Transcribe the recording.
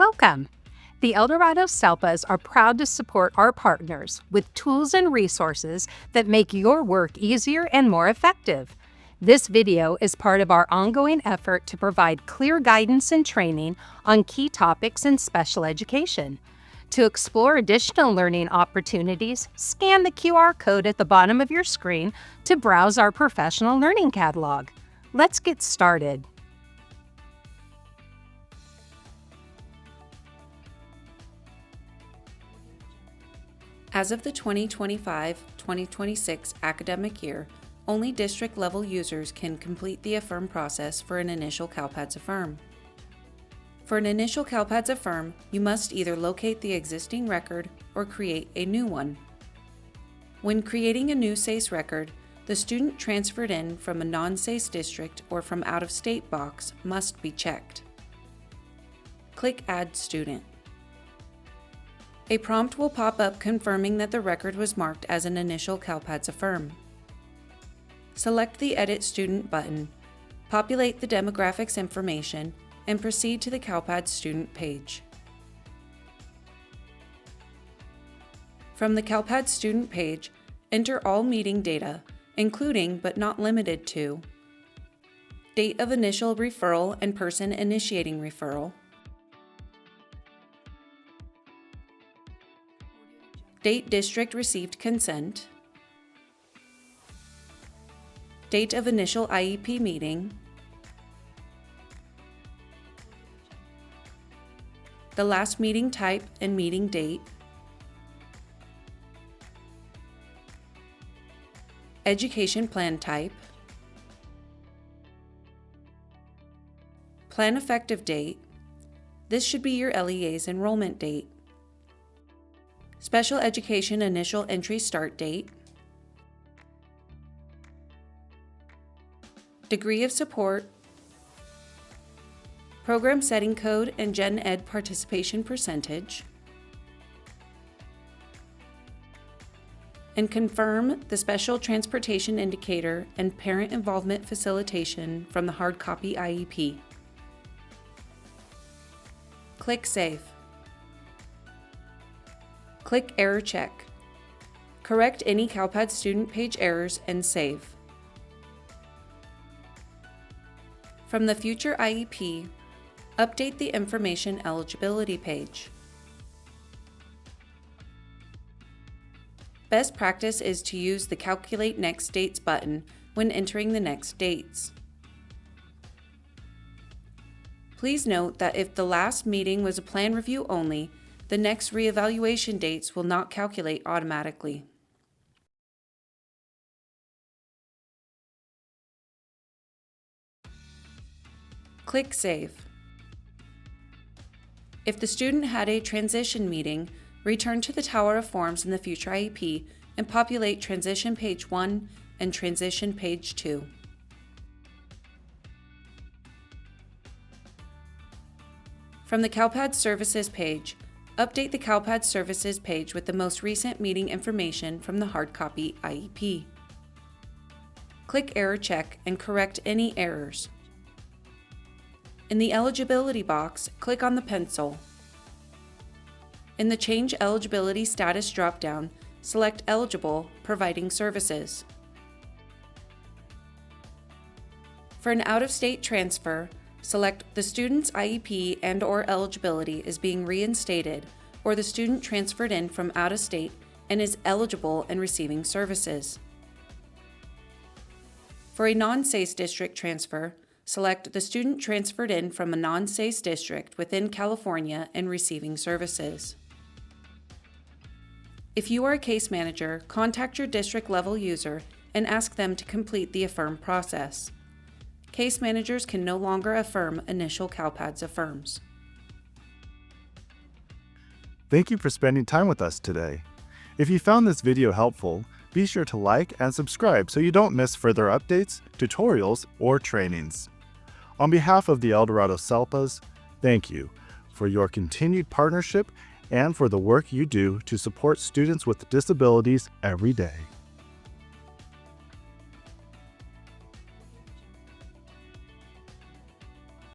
Welcome! The Eldorado SELPAs are proud to support our partners with tools and resources that make your work easier and more effective. This video is part of our ongoing effort to provide clear guidance and training on key topics in special education. To explore additional learning opportunities, scan the QR code at the bottom of your screen to browse our professional learning catalog. Let's get started. As of the 2025-2026 academic year, only district-level users can complete the Affirm process for an Initial CALPADS Affirm. For an Initial CALPADS Affirm, you must either locate the existing record or create a new one. When creating a new SEIS record, the student transferred in from a non-SEIS district or from out-of-state box must be checked. Click Add Student. A prompt will pop up confirming that the record was marked as an Initial CALPADS Affirm. Select the Edit Student button, populate the demographics information, and proceed to the CALPADS student page. From the CALPADS student page, enter all meeting data, including but not limited to date of initial referral and person initiating referral, date district received consent, date of initial IEP meeting, the last meeting type and meeting date, education plan type, plan effective date, this should be your LEA's enrollment date, special education initial entry start date, degree of support, program setting code and Gen Ed participation percentage, and confirm the special transportation indicator and parent involvement facilitation from the hard copy IEP. Click Save. Click Error Check. Correct any CALPADS student page errors and save. From the future IEP, update the information eligibility page. Best practice is to use the Calculate Next Dates button when entering the next dates. Please note that if the last meeting was a plan review only, the next reevaluation dates will not calculate automatically. Click Save. If the student had a transition meeting, return to the Tower of Forms in the future IEP and populate Transition Page 1 and Transition Page 2. From the CALPADS Services page, update the CALPADS Services page with the most recent meeting information from the hard copy IEP. Click Error Check and correct any errors. In the eligibility box, click on the pencil. In the Change Eligibility Status dropdown, select Eligible, Providing Services. For an out-of-state transfer, select the student's IEP and/or eligibility is being reinstated, or the student transferred in from out of state and is eligible and receiving services. For a non-SEIS district transfer, select the student transferred in from a non-SEIS district within California and receiving services. If you are a case manager, contact your district-level user and ask them to complete the Affirm process. Case managers can no longer affirm Initial CALPADS Affirms. Thank you for spending time with us today. If you found this video helpful, be sure to like and subscribe so you don't miss further updates, tutorials, or trainings. On behalf of the Eldorado SELPAs, thank you for your continued partnership and for the work you do to support students with disabilities every day.